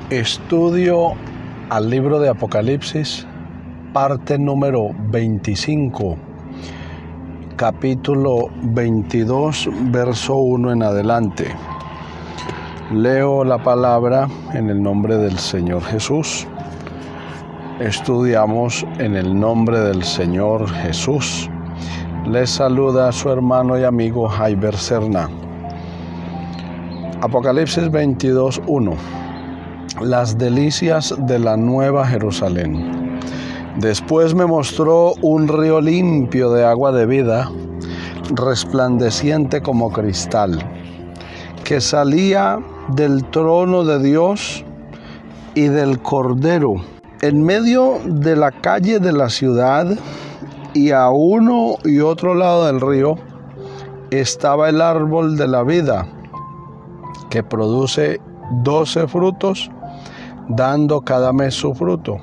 Estudio al libro de Apocalipsis, parte número 25, capítulo 22, verso 1 en adelante. Leo la palabra en el nombre del Señor Jesús. Estudiamos en el nombre del Señor Jesús. Les saluda a su hermano y amigo Jaiber Serna. Apocalipsis 22, 1. Las delicias de la Nueva Jerusalén. Después me mostró un río limpio de agua de vida, resplandeciente como cristal, que salía del trono de Dios y del Cordero. En medio de la calle de la ciudad y a uno y otro lado del río estaba el árbol de la vida, que produce 12 frutos, dando cada mes su fruto.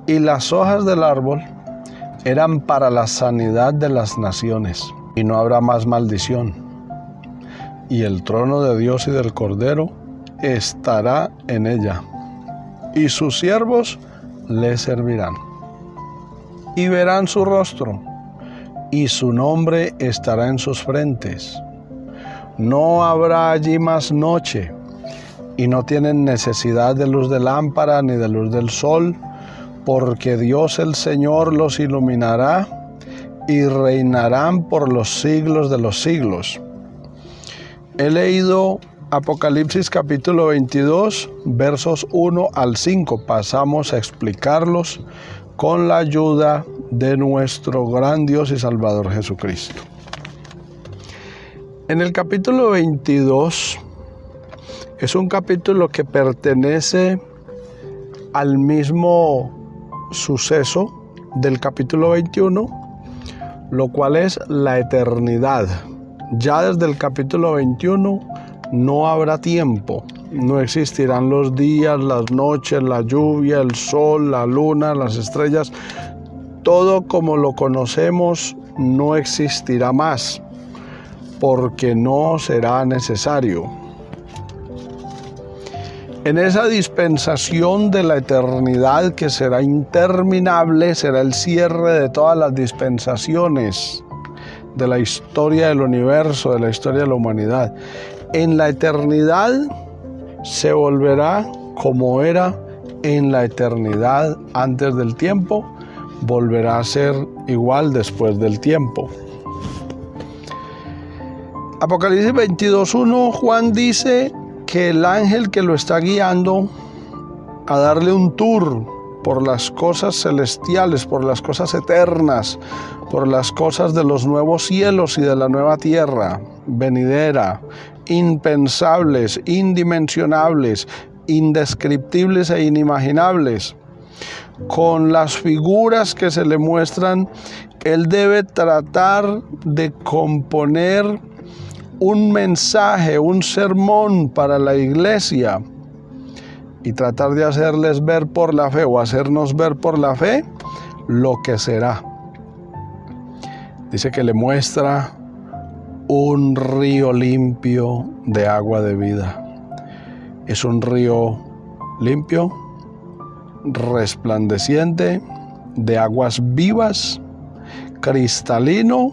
Y las hojas del árbol eran para la sanidad de las naciones, y no habrá más maldición. Y el trono de Dios y del Cordero estará en ella, y sus siervos le servirán. Y verán su rostro, y su nombre estará en sus frentes. No habrá allí más noche, y no tienen necesidad de luz de lámpara ni de luz del sol, porque Dios el Señor los iluminará y reinarán por los siglos de los siglos. He leído Apocalipsis capítulo 22, versos 1 al 5. Pasamos a explicarlos con la ayuda de nuestro gran Dios y Salvador Jesucristo. En el capítulo 22, es un capítulo que pertenece al mismo suceso del capítulo 21, lo cual es la eternidad. Ya desde el capítulo 21 no habrá tiempo, no existirán los días, las noches, la lluvia, el sol, la luna, las estrellas. Todo como lo conocemos no existirá más, porque no será necesario. En esa dispensación de la eternidad que será interminable, será el cierre de todas las dispensaciones de la historia del universo, de la historia de la humanidad. En la eternidad se volverá como era en la eternidad antes del tiempo, volverá a ser igual después del tiempo. Apocalipsis 22:1, Juan dice que el ángel que lo está guiando a darle un tour por las cosas celestiales, por las cosas eternas, por las cosas de los nuevos cielos y de la nueva tierra venidera, impensables, indimensionables, indescriptibles e inimaginables, con las figuras que se le muestran, él debe tratar de componer un mensaje, un sermón para la iglesia y tratar de hacerles ver por la fe o hacernos ver por la fe lo que será. Dice que le muestra un río limpio de agua de vida. Es un río limpio, resplandeciente, de aguas vivas, cristalino,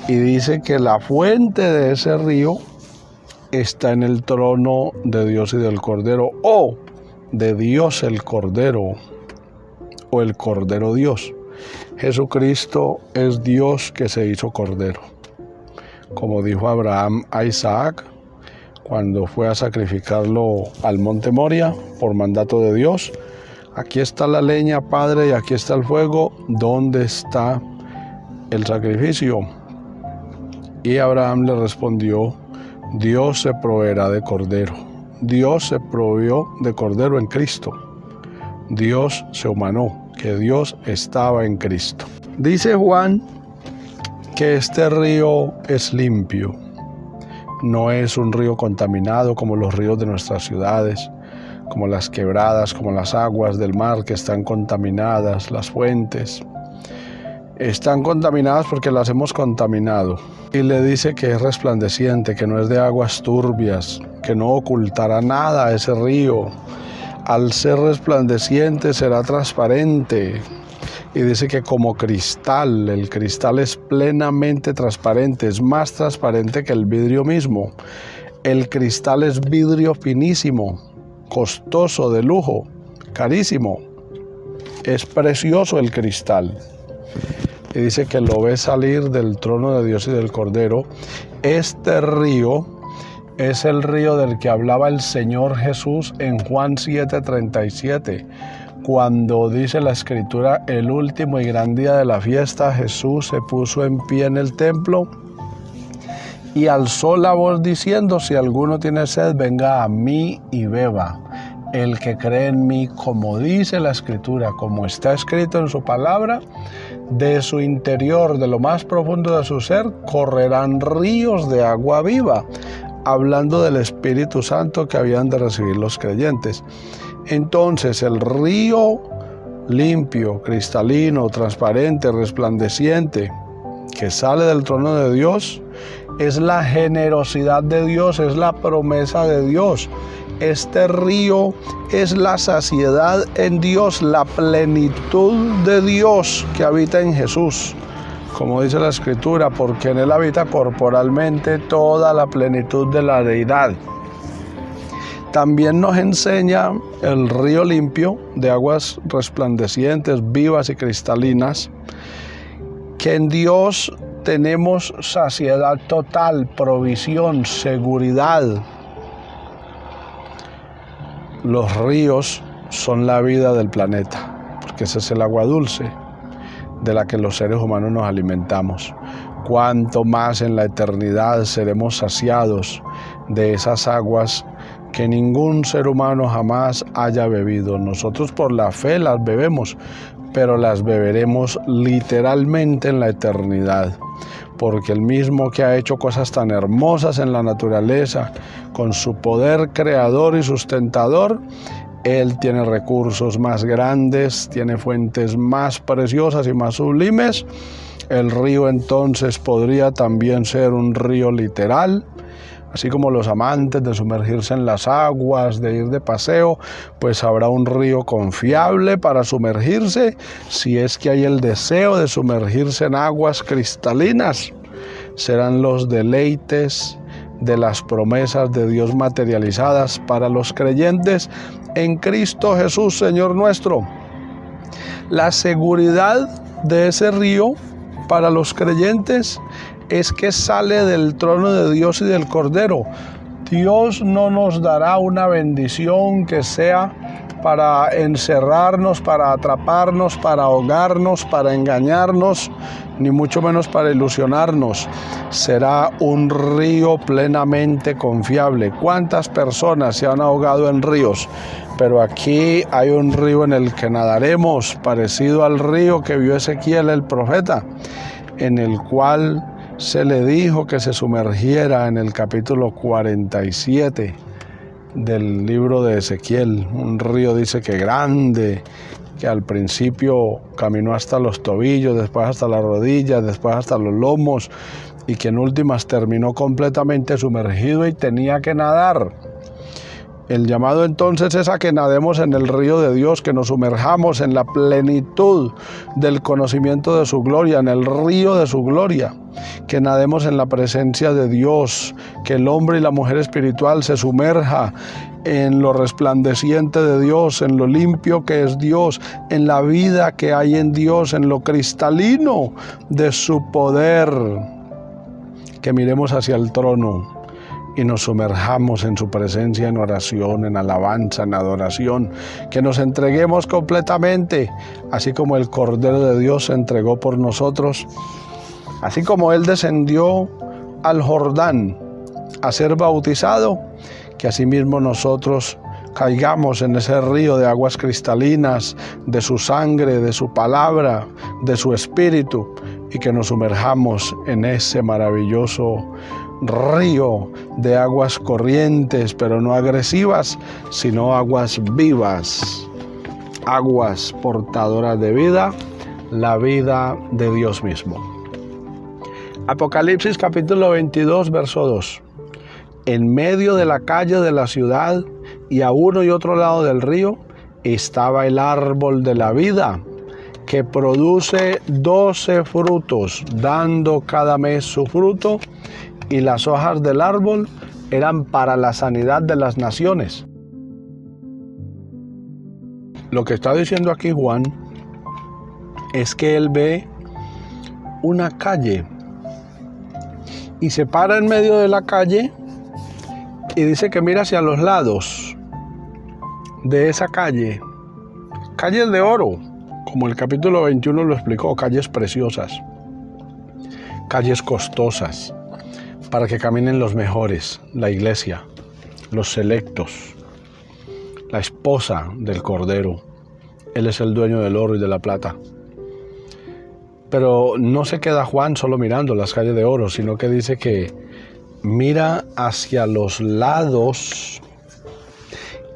y dice que la fuente de ese río está en el trono de Dios y del Cordero, o de Dios el Cordero, o el Cordero Dios. Jesucristo es Dios que se hizo Cordero. Como dijo Abraham a Isaac cuando fue a sacrificarlo al monte Moria por mandato de Dios: aquí está la leña, Padre, y aquí está el fuego, ¿dónde está el sacrificio? Y Abraham le respondió: Dios se proveerá de cordero. Dios se proveyó de cordero en Cristo. Dios se humanó, que Dios estaba en Cristo. Dice Juan que este río es limpio. No es un río contaminado como los ríos de nuestras ciudades, como las quebradas, como las aguas del mar que están contaminadas, las fuentes. Están contaminadas porque las hemos contaminado. Y le dice que es resplandeciente, que no es de aguas turbias, que no ocultará nada a ese río. Al ser resplandeciente será transparente. Y dice que como cristal, el cristal es plenamente transparente, es más transparente que el vidrio mismo. El cristal es vidrio finísimo, costoso, de lujo, carísimo. Es precioso el cristal. Y dice que lo ve salir del trono de Dios y del Cordero. Este río es el río del que hablaba el Señor Jesús en Juan 7:37. Cuando dice la Escritura, el último y gran día de la fiesta, Jesús se puso en pie en el templo y alzó la voz diciendo: si alguno tiene sed, venga a mí y beba. El que cree en mí, como dice la Escritura, como está escrito en su palabra, de su interior, de lo más profundo de su ser, correrán ríos de agua viva. Hablando del Espíritu Santo que habían de recibir los creyentes. Entonces el río limpio, cristalino, transparente, resplandeciente, que sale del trono de Dios, es la generosidad de Dios, es la promesa de Dios. Este río es la saciedad en Dios, la plenitud de Dios que habita en Jesús. Como dice la Escritura, porque en él habita corporalmente toda la plenitud de la deidad. También nos enseña el río limpio, de aguas resplandecientes, vivas y cristalinas, que en Dios tenemos saciedad total, provisión, seguridad. Los ríos son la vida del planeta, porque ese es el agua dulce de la que los seres humanos nos alimentamos. Cuanto más en la eternidad seremos saciados de esas aguas que ningún ser humano jamás haya bebido. Nosotros por la fe las bebemos, pero las beberemos literalmente en la eternidad, porque el mismo que ha hecho cosas tan hermosas en la naturaleza, con su poder creador y sustentador, Él tiene recursos más grandes, tiene fuentes más preciosas y más sublimes. El río entonces podría también ser un río literal, así como los amantes de sumergirse en las aguas, de ir de paseo, pues habrá un río confiable para sumergirse, si es que hay el deseo de sumergirse en aguas cristalinas. Serán los deleites de las promesas de Dios materializadas para los creyentes en Cristo Jesús, Señor nuestro. La seguridad de ese río para los creyentes es que sale del trono de Dios y del Cordero. Dios no nos dará una bendición que sea para encerrarnos, para atraparnos, para ahogarnos, para engañarnos, ni mucho menos para ilusionarnos. Será un río plenamente confiable. ¿Cuántas personas se han ahogado en ríos? Pero aquí hay un río en el que nadaremos, parecido al río que vio Ezequiel el profeta, en el cual se le dijo que se sumergiera en el capítulo 47 del libro de Ezequiel. Un río, dice, que grande, que al principio caminó hasta los tobillos, después hasta las rodillas, después hasta los lomos, y que en últimas terminó completamente sumergido y tenía que nadar. El llamado entonces es a que nademos en el río de Dios, que nos sumerjamos en la plenitud del conocimiento de su gloria, en el río de su gloria, que nademos en la presencia de Dios, que el hombre y la mujer espiritual se sumerja en lo resplandeciente de Dios, en lo limpio que es Dios, en la vida que hay en Dios, en lo cristalino de su poder, que miremos hacia el trono y nos sumerjamos en su presencia, en oración, en alabanza, en adoración, que nos entreguemos completamente, así como el Cordero de Dios se entregó por nosotros, así como Él descendió al Jordán a ser bautizado, que asimismo nosotros caigamos en ese río de aguas cristalinas, de su sangre, de su palabra, de su espíritu, y que nos sumerjamos en ese maravilloso río de aguas corrientes, pero no agresivas, sino aguas vivas, aguas portadoras de vida, la vida de Dios mismo. Apocalipsis capítulo 22, verso 2. En medio de la calle de la ciudad y a uno y otro lado del río estaba el árbol de la vida, que produce 12 frutos, dando cada mes su fruto, y las hojas del árbol eran para la sanidad de las naciones. Lo que está diciendo aquí Juan es que él ve una calle y se para en medio de la calle y dice que mira hacia los lados de esa calle, calles de oro, como el capítulo 21 lo explicó, calles preciosas, calles costosas, para que caminen los mejores, la iglesia, los selectos, la esposa del Cordero. Él es el dueño del oro y de la plata. Pero no se queda Juan solo mirando las calles de oro, sino que dice que mira hacia los lados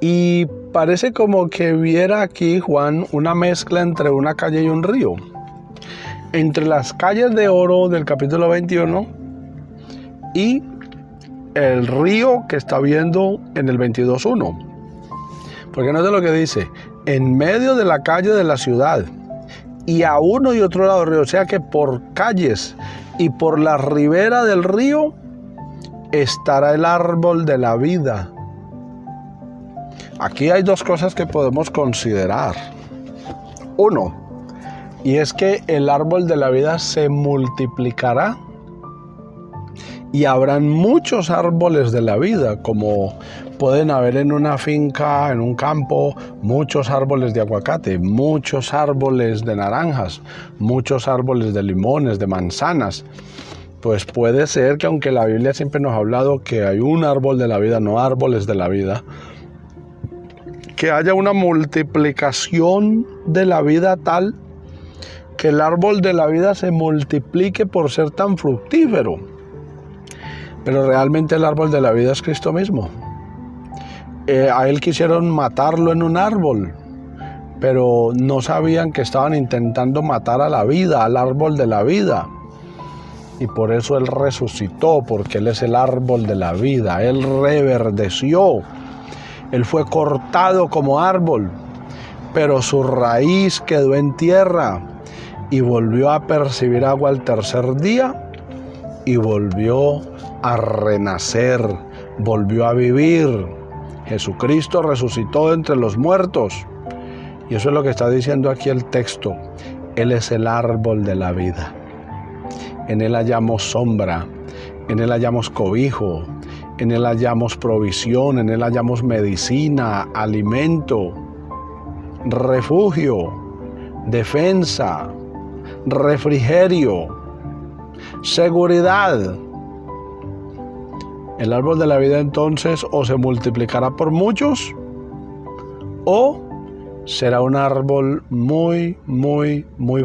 y parece como que viera aquí Juan una mezcla entre una calle y un río. Entre las calles de oro del capítulo 21 y el río que está viendo en el 22.1. Porque no es lo que dice, en medio de la calle de la ciudad y a uno y otro lado del río. O sea que por calles y por la ribera del río estará el árbol de la vida. Aquí hay dos cosas que podemos considerar. Uno, y es que el árbol de la vida se multiplicará y habrán muchos árboles de la vida, como pueden haber en una finca, en un campo, muchos árboles de aguacate, muchos árboles de naranjas, muchos árboles de limones, de manzanas. Pues puede ser que, aunque la Biblia siempre nos ha hablado que hay un árbol de la vida, no árboles de la vida, que haya una multiplicación de la vida tal que el árbol de la vida se multiplique por ser tan fructífero. Pero realmente el árbol de la vida es Cristo mismo. A él quisieron matarlo en un árbol, pero no sabían que estaban intentando matar a la vida, al árbol de la vida. Y por eso él resucitó, porque él es el árbol de la vida. Él reverdeció. Él fue cortado como árbol, pero su raíz quedó en tierra y volvió a percibir agua al tercer día y volvió a renacer, volvió a vivir. Jesucristo resucitó de entre los muertos. Y eso es lo que está diciendo aquí el texto. Él es el árbol de la vida. En él hallamos sombra, en él hallamos cobijo, en él hallamos provisión, en él hallamos medicina, alimento, refugio, defensa, refrigerio, seguridad. El árbol de la vida entonces o se multiplicará por muchos o será un árbol muy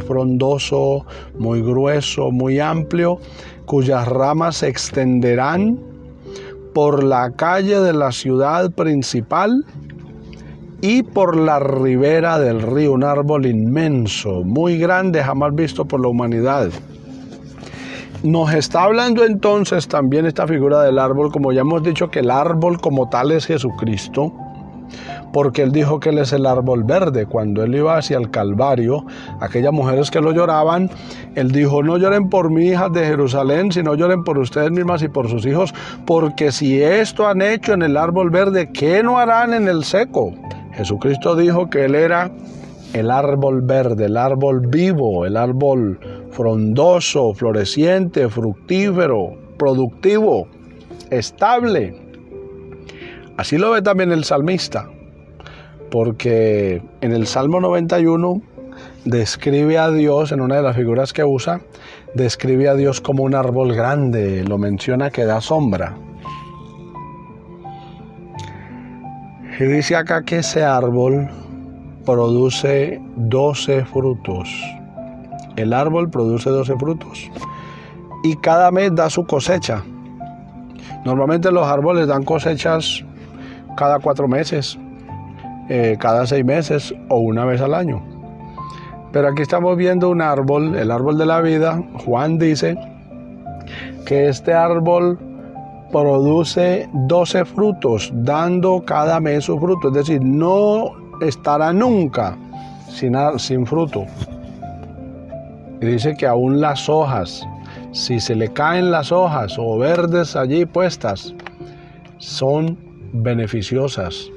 frondoso, muy grueso, muy amplio, cuyas ramas se extenderán por la calle de la ciudad principal y por la ribera del río. Un árbol inmenso, muy grande, jamás visto por la humanidad. Nos está hablando entonces también esta figura del árbol, como ya hemos dicho que el árbol como tal es Jesucristo, porque él dijo que él es el árbol verde. Cuando él iba hacia el Calvario, aquellas mujeres que lo lloraban, él dijo: no lloren por mí, hijas de Jerusalén, sino lloren por ustedes mismas y por sus hijos, porque si esto han hecho en el árbol verde, ¿qué no harán en el seco? Jesucristo dijo que él era el árbol verde, el árbol vivo, el árbol frondoso, floreciente, fructífero, productivo, estable. Así lo ve también el salmista, porque en el Salmo 91 describe a Dios, en una de las figuras que usa, describe a Dios como un árbol grande, lo menciona que da sombra. Y dice acá que ese árbol produce 12 frutos. El árbol produce 12 frutos y cada mes da su cosecha. Normalmente los árboles dan cosechas cada 4 meses, cada 6 meses o una vez al año. Pero aquí estamos viendo un árbol, el árbol de la vida. Juan dice que este árbol produce 12 frutos, dando cada mes su fruto. Es decir, no estará nunca sin fruto. Y dice que aún las hojas, si se le caen las hojas o verdes allí puestas, son beneficiosas.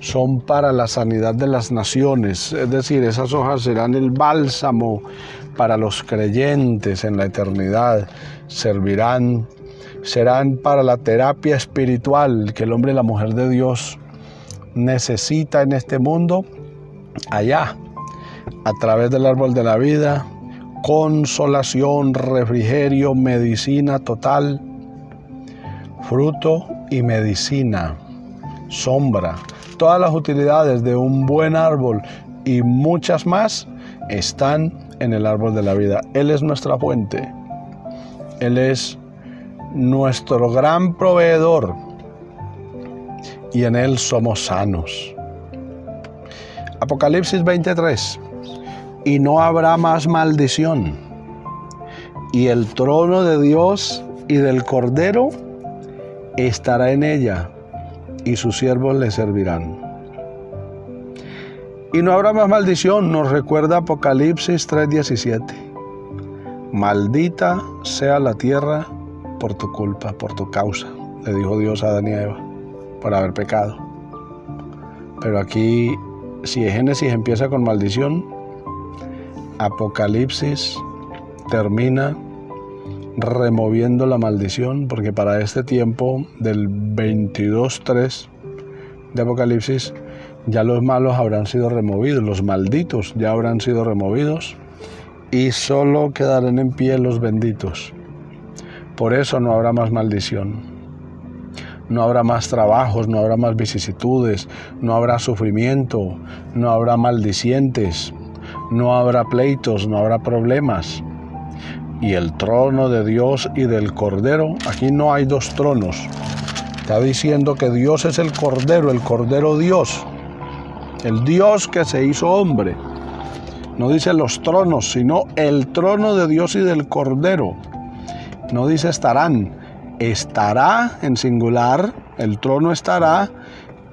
Son para la sanidad de las naciones. Es decir, esas hojas serán el bálsamo para los creyentes en la eternidad. Serán para la terapia espiritual que el hombre y la mujer de Dios necesita en este mundo, allá, a través del árbol de la vida, consolación, refrigerio, medicina total, fruto y medicina, sombra. Todas las utilidades de un buen árbol y muchas más están en el árbol de la vida. Él es nuestra fuente. Él es nuestro gran proveedor y en Él somos sanos. Apocalipsis 23. Y no habrá más maldición, y el trono de Dios y del Cordero estará en ella, y sus siervos le servirán. Y no habrá más maldición, nos recuerda Apocalipsis 3:17. Maldita sea la tierra por tu culpa, por tu causa, le dijo Dios a Adán y a Eva, por haber pecado. Pero aquí, si Génesis empieza con maldición, Apocalipsis termina removiendo la maldición, porque para este tiempo del 22:3 de Apocalipsis ya los malos habrán sido removidos, los malditos ya habrán sido removidos y solo quedarán en pie los benditos. Por eso no habrá más maldición, no habrá más trabajos, no habrá más vicisitudes, no habrá sufrimiento, no habrá maldicientes, no habrá pleitos, no habrá problemas. Y el trono de Dios y del Cordero, aquí no hay dos tronos. Está diciendo que Dios es el Cordero Dios, el Dios que se hizo hombre. No dice los tronos, sino el trono de Dios y del Cordero. No dice estarán, estará en singular, el trono estará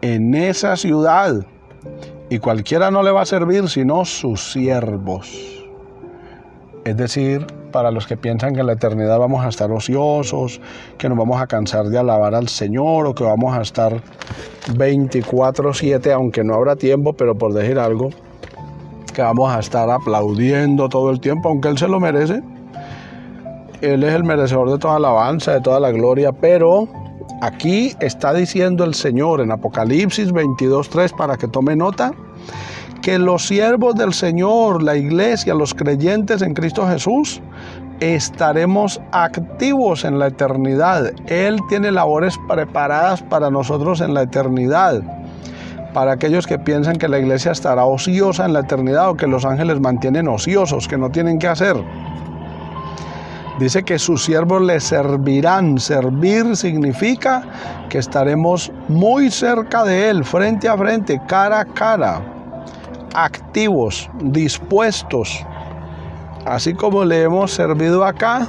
en esa ciudad. Y cualquiera no le va a servir sino sus siervos. Es decir, para los que piensan que en la eternidad vamos a estar ociosos, que nos vamos a cansar de alabar al Señor o que vamos a estar 24/7, aunque no habrá tiempo, pero por decir algo, que vamos a estar aplaudiendo todo el tiempo, aunque Él se lo merece. Él es el merecedor de toda alabanza, de toda la gloria, pero aquí está diciendo el Señor en Apocalipsis 22:3, para que tome nota, que los siervos del Señor, la iglesia, los creyentes en Cristo Jesús, estaremos activos en la eternidad. Él tiene labores preparadas para nosotros en la eternidad. Para aquellos que piensan que la iglesia estará ociosa en la eternidad o que los ángeles mantienen ociosos, que no tienen qué hacer. Dice que sus siervos le servirán. Servir significa que estaremos muy cerca de Él, frente a frente, cara a cara, activos, dispuestos. Así como le hemos servido acá,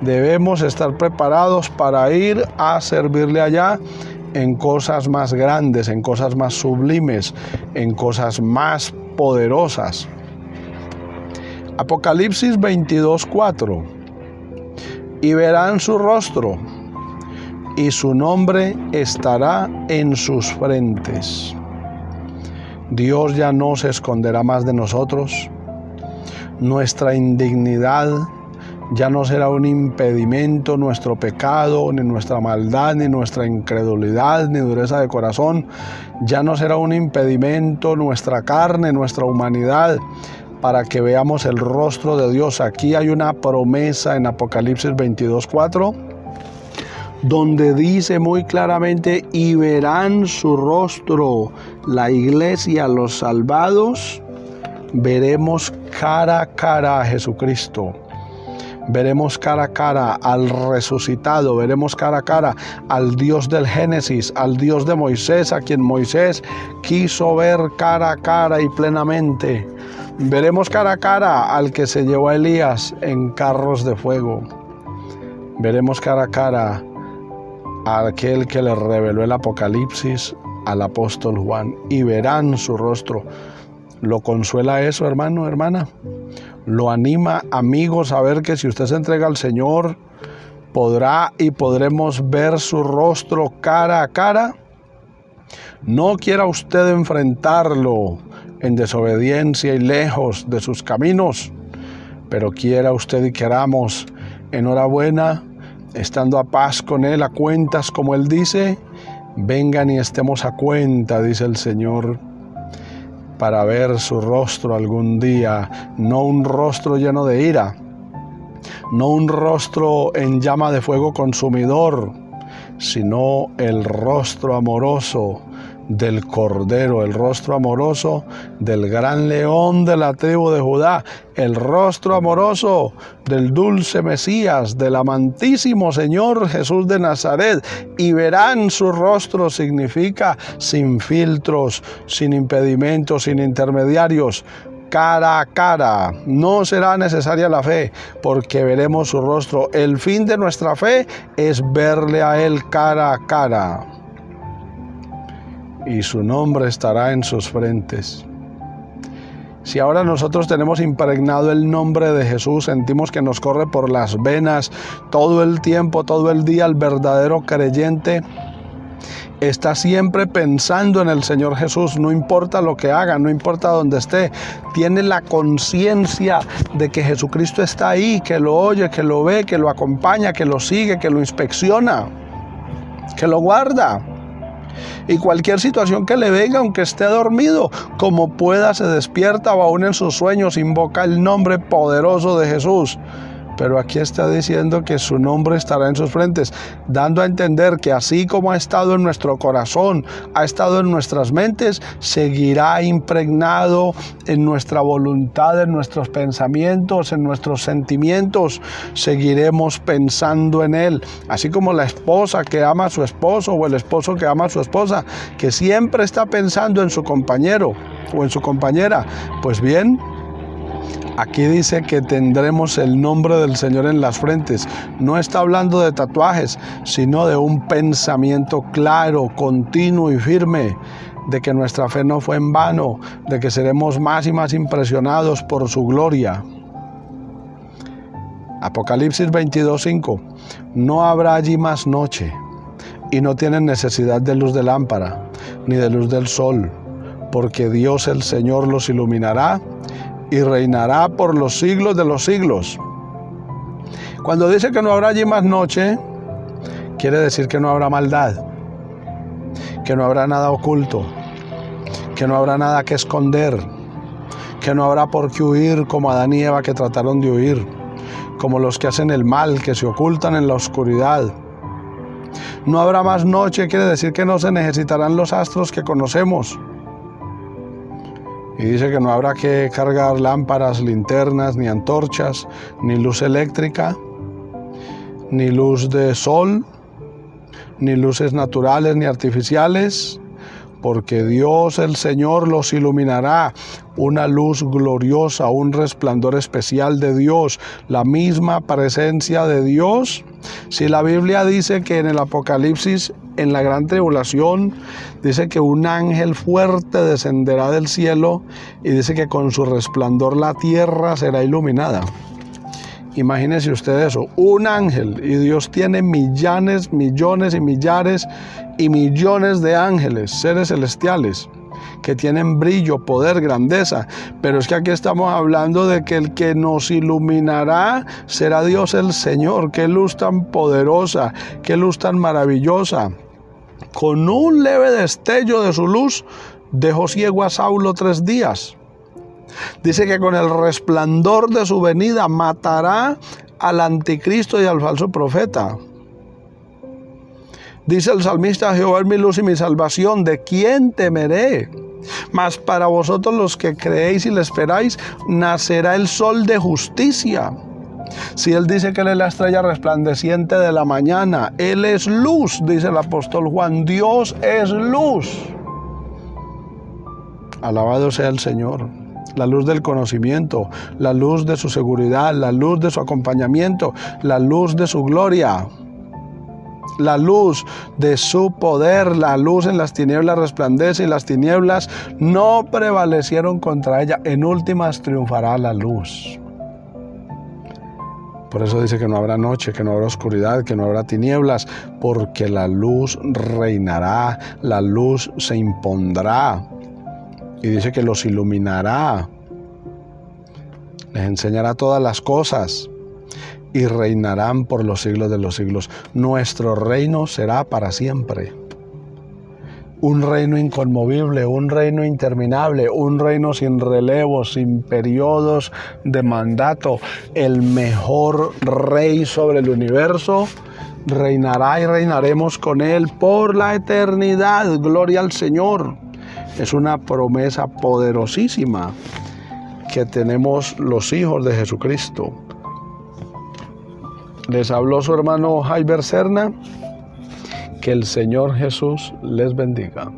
debemos estar preparados para ir a servirle allá en cosas más grandes, en cosas más sublimes, en cosas más poderosas. Apocalipsis 22:4. Y verán su rostro, y su nombre estará en sus frentes. Dios ya no se esconderá más de nosotros. Nuestra indignidad ya no será un impedimento, nuestro pecado, ni nuestra maldad, ni nuestra incredulidad, ni dureza de corazón. Ya no será un impedimento nuestra carne, nuestra humanidad, para que veamos el rostro de Dios. Aquí hay una promesa en Apocalipsis 22:4, donde dice muy claramente, y verán su rostro. La iglesia, los salvados, veremos cara a cara a Jesucristo. Veremos cara a cara al resucitado, veremos cara a cara al Dios del Génesis, al Dios de Moisés, a quien Moisés quiso ver cara a cara y plenamente. Veremos cara a cara al que se llevó a Elías en carros de fuego. Veremos cara a cara a aquel que le reveló el Apocalipsis al apóstol Juan, y verán su rostro. ¿Lo consuela eso, hermano, hermana? ¿Lo anima, amigos, a ver que si usted se entrega al Señor, podrá y podremos ver su rostro cara a cara? No quiera usted enfrentarlo en desobediencia y lejos de sus caminos, pero quiera usted y queramos, enhorabuena, estando a paz con Él, a cuentas, como Él dice, vengan y estemos a cuenta, dice el Señor, para ver su rostro algún día, no un rostro lleno de ira, no un rostro en llama de fuego consumidor, sino el rostro amoroso del Cordero, el rostro amoroso del gran león de la tribu de Judá, el rostro amoroso del dulce Mesías, del amantísimo Señor Jesús de Nazaret. Y verán su rostro significa sin filtros, sin impedimentos, sin intermediarios, cara a cara. No será necesaria la fe, porque veremos su rostro. El fin de nuestra fe es verle a Él cara a cara, y su nombre estará en sus frentes. Si ahora nosotros tenemos impregnado el nombre de Jesús, sentimos que nos corre por las venas todo el tiempo, todo el día, el verdadero creyente está siempre pensando en el Señor Jesús, no importa lo que haga, no importa dónde esté, tiene la conciencia de que Jesucristo está ahí, que lo oye, que lo ve, que lo acompaña, que lo sigue, que lo inspecciona, que lo guarda. Y cualquier situación que le venga, aunque esté dormido, como pueda, se despierta o aún en sus sueños invoca el nombre poderoso de Jesús. Pero aquí está diciendo que su nombre estará en sus frentes, dando a entender que así como ha estado en nuestro corazón, ha estado en nuestras mentes, seguirá impregnado en nuestra voluntad, en nuestros pensamientos, en nuestros sentimientos. Seguiremos pensando en Él, así como la esposa que ama a su esposo o el esposo que ama a su esposa, que siempre está pensando en su compañero o en su compañera. Pues bien, aquí dice que tendremos el nombre del Señor en las frentes. No está hablando de tatuajes, sino de un pensamiento claro, continuo y firme, de que nuestra fe no fue en vano, de que seremos más y más impresionados por su gloria. Apocalipsis 22:5. No habrá allí más noche, y no tienen necesidad de luz de lámpara, ni de luz del sol, porque Dios el Señor los iluminará y reinará por los siglos de los siglos. Cuando dice que no habrá allí más noche, quiere decir que no habrá maldad, que no habrá nada oculto, que no habrá nada que esconder, que no habrá por qué huir como Adán y Eva, que trataron de huir, como los que hacen el mal, que se ocultan en la oscuridad. No habrá más noche, quiere decir que no se necesitarán los astros que conocemos. Y dice que no habrá que cargar lámparas, linternas, ni antorchas, ni luz eléctrica, ni luz de sol, ni luces naturales ni artificiales, porque Dios el Señor los iluminará, una luz gloriosa, un resplandor especial de Dios, la misma presencia de Dios. Si la Biblia dice que en el Apocalipsis, en la gran tribulación, dice que un ángel fuerte descenderá del cielo y dice que con su resplandor la tierra será iluminada. Imagínese usted eso, un ángel, y Dios tiene millones, millones y millares y millones de ángeles, seres celestiales, que tienen brillo, poder, grandeza. Pero es que aquí estamos hablando de que el que nos iluminará será Dios el Señor. Qué luz tan poderosa, qué luz tan maravillosa. Con un leve destello de su luz dejó ciego a Saulo 3 días. Dice que con el resplandor de su venida matará al anticristo y al falso profeta. Dice el salmista: Jehová es mi luz y mi salvación, ¿de quién temeré? Mas para vosotros los que creéis y le esperáis, nacerá el sol de justicia, Si Él dice que Él es la estrella resplandeciente de la mañana, Él es luz, dice el apóstol Juan. Dios es luz. Alabado sea el Señor. La luz del conocimiento, la luz de su seguridad, la luz de su acompañamiento, la luz de su gloria, la luz de su poder. La luz en las tinieblas resplandece y las tinieblas no prevalecieron contra ella. En últimas triunfará la luz. Por eso dice que no habrá noche, que no habrá oscuridad, que no habrá tinieblas, porque la luz reinará, la luz se impondrá. Y dice que los iluminará, les enseñará todas las cosas y reinarán por los siglos de los siglos. Nuestro reino será para siempre. Un reino inconmovible, un reino interminable, un reino sin relevos, sin periodos de mandato. El mejor rey sobre el universo reinará y reinaremos con Él por la eternidad. Gloria al Señor. Es una promesa poderosísima que tenemos los hijos de Jesucristo. Les habló su hermano Jaiber Serna. Que el Señor Jesús les bendiga.